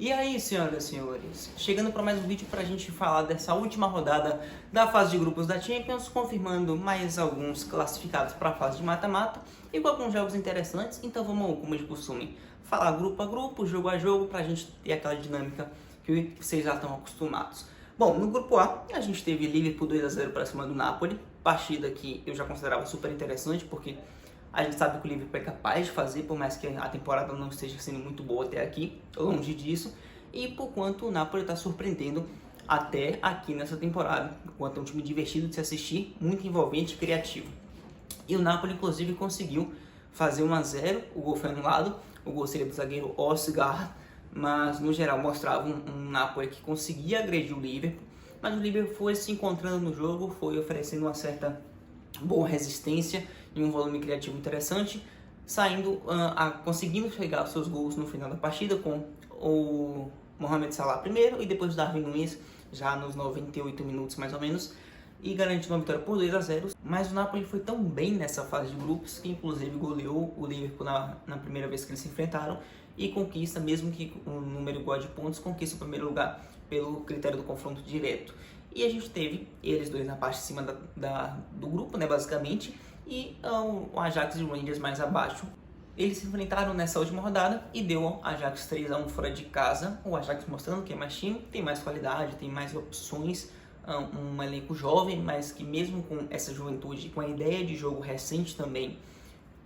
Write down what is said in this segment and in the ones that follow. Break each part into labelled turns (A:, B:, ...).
A: E aí, senhoras e senhores, chegando para mais um vídeo para a gente falar dessa última rodada da fase de grupos da Champions, confirmando mais alguns classificados para a fase de mata-mata e com alguns jogos interessantes. Então vamos, como de costume, falar grupo a grupo, jogo a jogo, para a gente ter aquela dinâmica que vocês já estão acostumados. Bom, no grupo A, a gente teve Liverpool 2-0 para cima do Napoli, partida que eu já considerava super interessante, porque a gente sabe que o Liverpool é capaz de fazer, por mais que a temporada não esteja sendo muito boa até aqui, longe disso, e por quanto o Napoli está surpreendendo até aqui nessa temporada, enquanto é um time divertido de se assistir, muito envolvente e criativo. E o Napoli, inclusive, conseguiu fazer 1-0, o gol foi anulado, o gol seria do zagueiro Oscar, mas no geral mostrava um Napoli que conseguia agredir o Liverpool, mas o Liverpool foi se encontrando no jogo, foi oferecendo uma certa boa resistência e um volume criativo interessante, conseguindo chegar aos seus gols no final da partida, com o Mohamed Salah primeiro e depois o Darwin Núñez já nos 98 minutos mais ou menos, e garantindo uma vitória por 2-0. Mas o Napoli foi tão bem nessa fase de grupos que inclusive goleou o Liverpool na primeira vez que eles se enfrentaram e conquista, mesmo que um número igual de pontos, conquista o primeiro lugar pelo critério do confronto direto. E a gente teve eles dois na parte de cima do grupo, né, basicamente, e o Ajax e o Rangers mais abaixo. Eles se enfrentaram nessa última rodada e deu ao Ajax 3-1 fora de casa. O Ajax mostrando que é mais time, tem mais qualidade, tem mais opções, um elenco jovem, mas que mesmo com essa juventude, com a ideia de jogo recente também,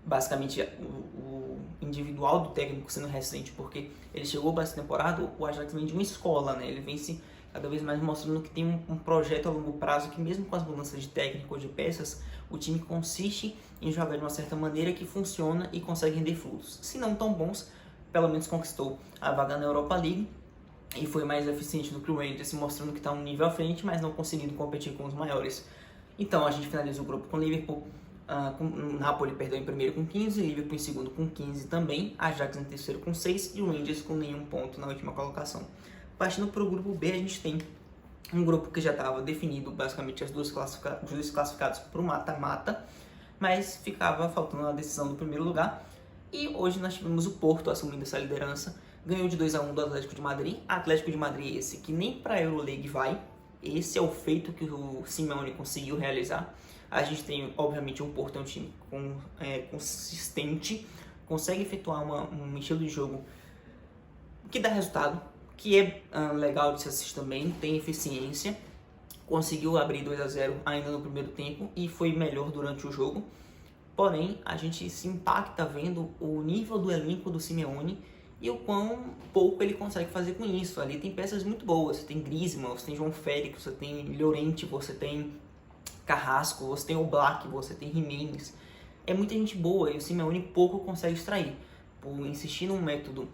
A: basicamente o individual do técnico sendo recente, porque ele chegou para essa temporada, o Ajax vem de uma escola, né? Ele vem se cada vez mais mostrando que tem um projeto a longo prazo, que mesmo com as mudanças de técnico ou de peças, o time consiste em jogar de uma certa maneira que funciona e consegue render frutos. Se não tão bons, pelo menos conquistou a vaga na Europa League e foi mais eficiente do que o Rangers, se mostrando que está um nível à frente, mas não conseguindo competir com os maiores. Então a gente finaliza o grupo com o Liverpool, com o Napoli perdeu em primeiro com 15, Liverpool em segundo com 15 também, Ajax em terceiro com 6 e o Rangers com nenhum ponto na última colocação. Partindo para o grupo B, a gente tem um grupo que já estava definido, basicamente os dois classificados para o mata-mata, mas ficava faltando a decisão do primeiro lugar. E hoje nós tivemos o Porto assumindo essa liderança, ganhou de 2-1 do Atlético de Madrid. Atlético de Madrid esse que nem para a Euroleague vai, esse é o feito que o Simeone conseguiu realizar. A gente tem, obviamente, o Porto é um time consistente, consegue efetuar um estilo de jogo que dá resultado, que é legal de se assistir também, tem eficiência, conseguiu abrir 2-0 ainda no primeiro tempo e foi melhor durante o jogo. Porém, a gente se impacta vendo o nível do elenco do Simeone e o quão pouco ele consegue fazer com isso. Ali tem peças muito boas, você tem Griezmann, você tem João Félix, você tem Llorente, você tem Carrasco, você tem Oblak, você tem Jimenez. É muita gente boa e o Simeone pouco consegue extrair, por insistir num método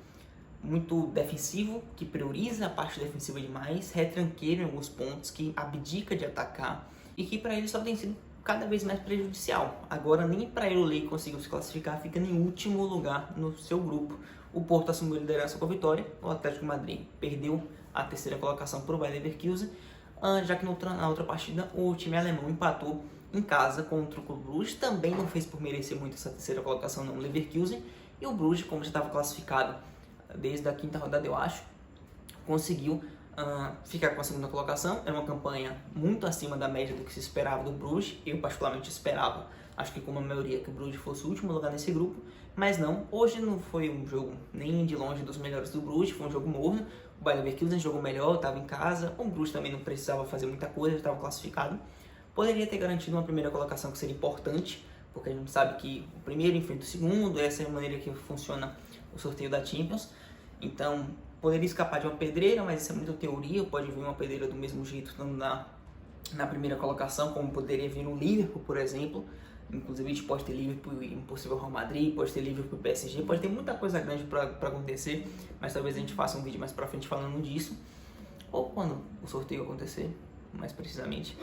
A: muito defensivo, que prioriza a parte defensiva demais, retranqueiro em alguns pontos, que abdica de atacar e que para ele só tem sido cada vez mais prejudicial. Agora nem para ele o Lei conseguiu se classificar, fica em último lugar no seu grupo. O Porto assumiu a liderança com a vitória, o Atlético de Madrid perdeu a terceira colocação para o Bayer Leverkusen, já que na outra partida o time alemão empatou em casa contra o Clube Bruges, também não fez por merecer muito essa terceira colocação no Leverkusen, e o Bruges, como já estava classificado desde a quinta rodada, eu acho, conseguiu ficar com a segunda colocação. É uma campanha muito acima da média do que se esperava do Bruges. Eu particularmente esperava, acho que como a maioria, que o Bruges fosse o último lugar nesse grupo, mas não. Hoje não foi um jogo nem de longe dos melhores do Bruges, foi um jogo morno. O Bayer Leverkusen jogou melhor, estava em casa. O Bruges também não precisava fazer muita coisa, estava classificado. Poderia ter garantido uma primeira colocação, que seria importante, porque a gente sabe que o primeiro enfrenta o segundo, essa é a maneira que funciona o sorteio da Champions. Então, poderia escapar de uma pedreira, mas isso é muita teoria. Pode vir uma pedreira do mesmo jeito, estando na primeira colocação, como poderia vir no Liverpool, por exemplo. Inclusive, a gente pode ter Liverpool e um possível Real Madrid, pode ter Liverpool e PSG, pode ter muita coisa grande para acontecer, mas talvez a gente faça um vídeo mais para frente falando disso, ou quando o sorteio acontecer, mais precisamente.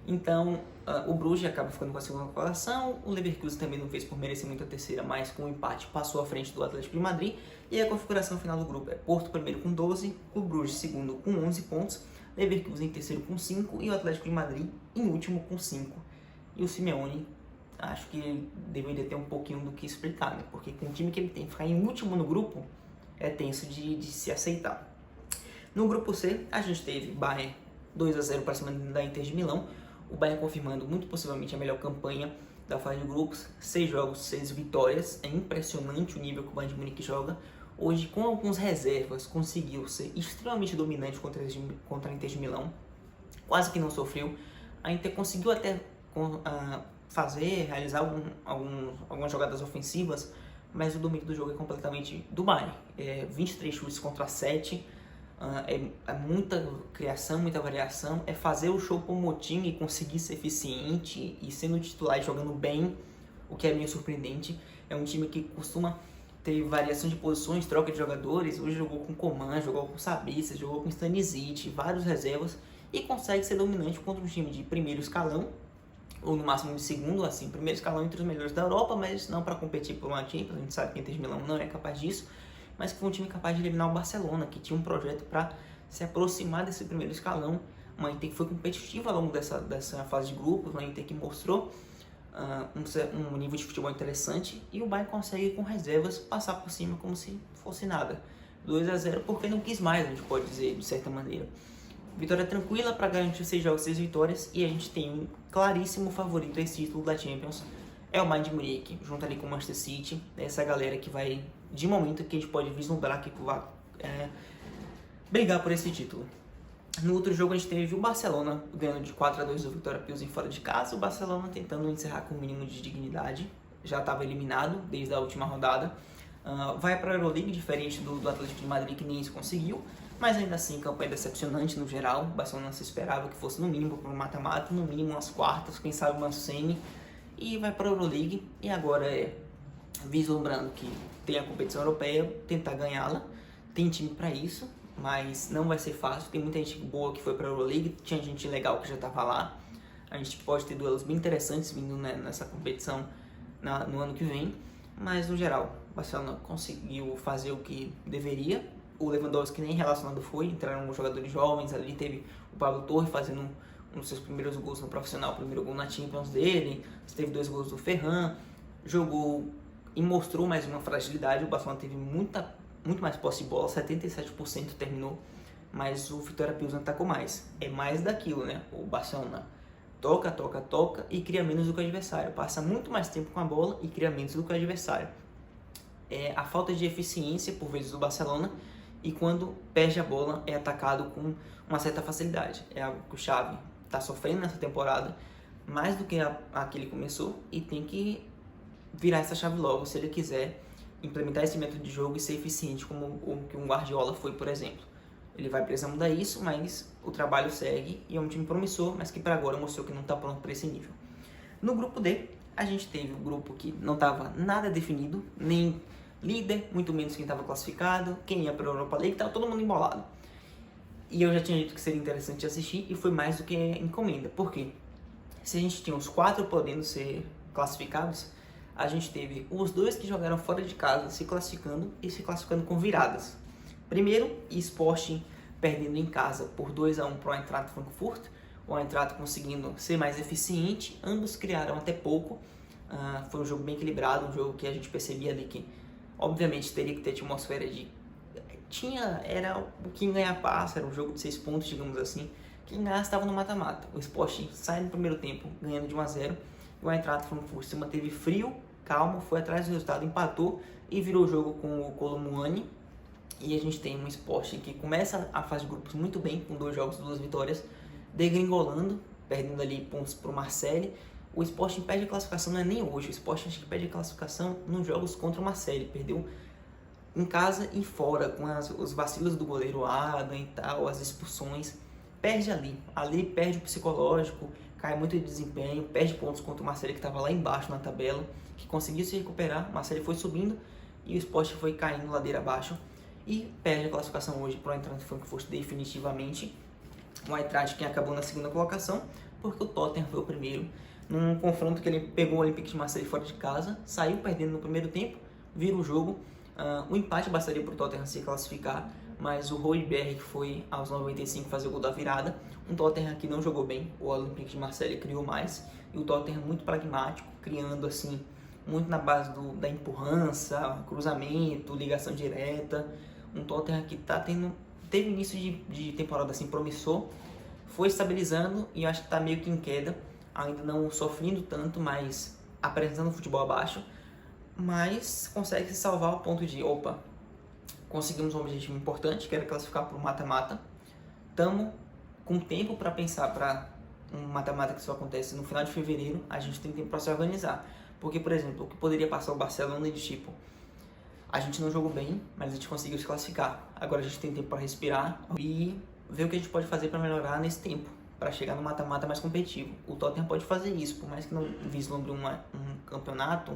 A: Então, o Bruges acaba ficando com a segunda colocação, o Leverkusen também não fez por merecer muito a terceira, mas com o empate passou à frente do Atlético de Madrid, e a configuração final do grupo é Porto primeiro com 12, o Bruges segundo com 11 pontos, Leverkusen em terceiro com 5 e o Atlético de Madrid em último com 5. E o Simeone, acho que ele deveria ter um pouquinho do que explicar, né? Porque com o time que ele tem, ficar em último no grupo é tenso de se aceitar. No grupo C, a gente teve Bayern 2-0 para cima da Inter de Milão, o Bayern confirmando muito possivelmente a melhor campanha da fase de grupos, 6 jogos, 6 vitórias, é impressionante o nível que o Bayern de Munique joga. Hoje, com algumas reservas, conseguiu ser extremamente dominante contra a Inter de Milão, quase que não sofreu. A Inter conseguiu até realizar algumas jogadas ofensivas, mas o domínio do jogo é completamente do Bayern. 23 chutes contra 7, é muita criação, muita variação, é fazer o show como time e conseguir ser eficiente e sendo titular e jogando bem, o que é meio surpreendente. É um time que costuma ter variação de posições, troca de jogadores. Hoje jogou com Coman, jogou com Sabitzer, jogou com Stanisic, vários reservas, e consegue ser dominante contra um time de primeiro escalão, ou no máximo de segundo, assim, primeiro escalão entre os melhores da Europa, mas não para competir por uma Champions. A gente sabe que o Inter de Milão não é capaz disso, mas que foi um time capaz de eliminar o Barcelona, que tinha um projeto para se aproximar desse primeiro escalão. Uma Inter que foi competitiva ao longo dessa fase de grupos, uma Inter que mostrou um nível de futebol interessante, e o Bayern consegue com reservas passar por cima como se fosse nada. 2-0 porque não quis mais, a gente pode dizer, de certa maneira. Vitória tranquila para garantir 6 jogos, 6 vitórias, e a gente tem um claríssimo favorito a esse título da Champions, é o Bayern de Munique, junto ali com o Manchester City, essa galera que vai, de momento, que a gente pode vislumbrar que vai brigar por esse título. No outro jogo a gente teve o Barcelona ganhando de 4-2 do Viktoria Pilsen fora de casa, o Barcelona tentando encerrar com o mínimo de dignidade, já estava eliminado desde a última rodada, vai para a Euroleague, diferente do Atlético de Madrid, que nem isso conseguiu, mas ainda assim campanha decepcionante no geral. O Barcelona se esperava que fosse no mínimo para um mata-mata, no mínimo umas quartas, quem sabe uma semi, e vai para a Euroleague, e agora vislumbrando que tem a competição europeia, tentar ganhá-la, tem time para isso, mas não vai ser fácil. Tem muita gente boa que foi para a Euroleague, tinha gente legal que já estava lá, a gente pode ter duelos bem interessantes vindo nessa competição no ano que vem, mas no geral o Barcelona conseguiu fazer o que deveria. O Lewandowski nem relacionado foi, entraram jogadores jovens, ali teve o Pablo Torre fazendo um dos seus primeiros gols no profissional, o primeiro gol na Champions dele, teve 2 gols do Ferran, jogou e mostrou mais uma fragilidade. O Barcelona teve muito mais posse de bola, 77% terminou, mas o Viktoria Pilsen atacou mais. É mais daquilo, né? O Barcelona toca e cria menos do que o adversário, passa muito mais tempo com a bola e cria menos do que o adversário. A falta de eficiência, por vezes, do Barcelona, e quando perde a bola é atacado com uma certa facilidade. É algo que o Xavi está sofrendo nessa temporada, mais do que a que ele começou, e tem que virar essa chave logo se ele quiser implementar esse método de jogo e ser eficiente como o que um Guardiola foi, por exemplo. Ele vai precisar mudar isso, mas o trabalho segue, e é um time promissor, mas que para agora mostrou que não está pronto para esse nível. No grupo D, a gente teve um grupo que não estava nada definido, nem líder, muito menos quem estava classificado, quem ia para a Europa League, estava todo mundo embolado. E eu já tinha dito que seria interessante assistir, e foi mais do que encomenda. Por quê? Se a gente tinha os 4 podendo ser classificados, a gente teve os 2 que jogaram fora de casa se classificando, e se classificando com viradas. Primeiro, Sporting perdendo em casa por 2-1 para o Eintracht Frankfurt, o Eintracht conseguindo ser mais eficiente, ambos criaram até pouco. Foi um jogo bem equilibrado, um jogo que a gente percebia ali que obviamente teria que ter atmosfera de... Era o quem ganhar passa, era um jogo de 6 pontos, digamos assim. Quem ganhar estava no mata-mata. O Sporting sai no primeiro tempo ganhando de 1-0, e o Eintracht Frankfurt se manteve frio, calmo, foi atrás do resultado, empatou e virou o jogo com o Kolo Muani. E a gente tem um Sporting que começa a fase de grupos muito bem, com 2 jogos, 2 vitórias, degringolando, perdendo ali pontos para o Marseille. O Sporting perde a classificação, não é nem hoje, o Sporting acho que perde a classificação nos jogos contra o Marseille, perdeu em casa e fora, com os vacilos do goleiro Adam e tal, as expulsões, perde ali perde o psicológico, cai muito de desempenho, perde pontos contra o Marseille, que estava lá embaixo na tabela, que conseguiu se recuperar. O Marseille foi subindo e o Sporting foi caindo ladeira abaixo, e perde a classificação hoje para o Eintracht Frankfurt definitivamente. O Eintracht quem acabou na segunda colocação, porque o Tottenham foi o primeiro, num confronto que ele pegou o Olympique de Marseille fora de casa, saiu perdendo no primeiro tempo, vira o jogo. O empate bastaria para o Tottenham se classificar, mas o Højbjerg foi aos 95 fazer o gol da virada. Um Tottenham que não jogou bem, o Olympique de Marseille criou mais, e o Tottenham muito pragmático, criando assim muito na base da empurrança, cruzamento, ligação direta. Um Tottenham que está tendo teve início de temporada assim promissor, foi estabilizando e eu acho que está meio que em queda, ainda não sofrendo tanto, mas apresentando futebol abaixo, mas consegue se salvar ao ponto de, opa, conseguimos um objetivo importante, que era classificar para o mata-mata, estamos com tempo para pensar para um mata-mata que só acontece no final de fevereiro, a gente tem tempo para se organizar, porque, por exemplo, o que poderia passar o Barcelona de tipo, a gente não jogou bem, mas a gente conseguiu se classificar. Agora a gente tem tempo para respirar e ver o que a gente pode fazer para melhorar nesse tempo, para chegar no mata-mata mais competitivo. O Tottenham pode fazer isso, por mais que não vislumbre um campeonato,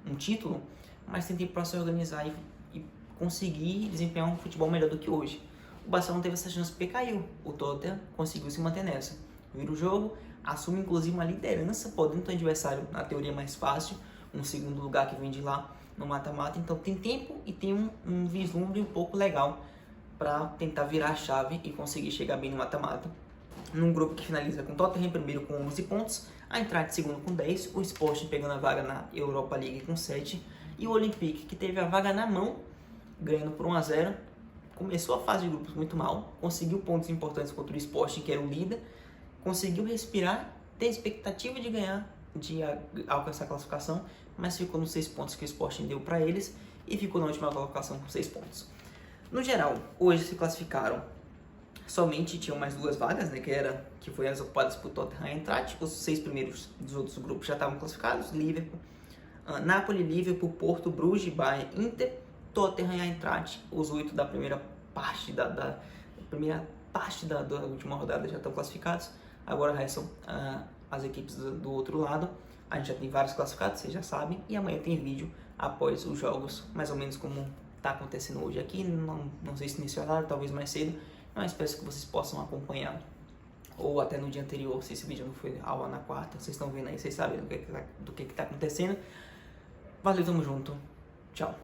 A: um título, mas tem tempo para se organizar e conseguir desempenhar um futebol melhor do que hoje. O Barcelona teve essa chance porque caiu. O Tottenham conseguiu se manter nessa. Vira o jogo, assume inclusive uma liderança, podendo ter um adversário na teoria mais fácil, um segundo lugar que vem de lá no mata-mata, então tem tempo e tem um vislumbre um pouco legal para tentar virar a chave e conseguir chegar bem no mata-mata. Num grupo que finaliza com o Tottenham primeiro com 11 pontos, a Eintracht segundo com 10, o Sporting pegando a vaga na Europa League com 7 e o Olympique, que teve a vaga na mão, ganhando por 1-0, começou a fase de grupos muito mal, conseguiu pontos importantes contra o Sporting, que era o líder, conseguiu respirar, ter expectativa de ganhar, de alcançar a classificação, mas ficou nos 6 pontos que o Sporting deu para eles e ficou na última colocação com 6 pontos. No geral, hoje se classificaram, somente tinham mais 2 vagas, né, que foram as ocupadas por Tottenham e Eintracht. Os 6 primeiros dos outros grupos já estavam classificados: Liverpool, Napoli, Liverpool, Porto, Bruges, Bayern, Inter, Tottenham e Eintracht. Os 8 da primeira parte da última rodada já estão classificados. Agora restam as equipes do outro lado. A gente já tem vários classificados, vocês já sabem, e amanhã tem vídeo após os jogos, mais ou menos como está acontecendo hoje aqui. Não sei se nesse horário, talvez mais cedo, mas espero que vocês possam acompanhar, ou até no dia anterior, se esse vídeo não foi aula na quarta, vocês estão vendo aí, vocês sabem do que está acontecendo. Valeu, tamo junto, tchau.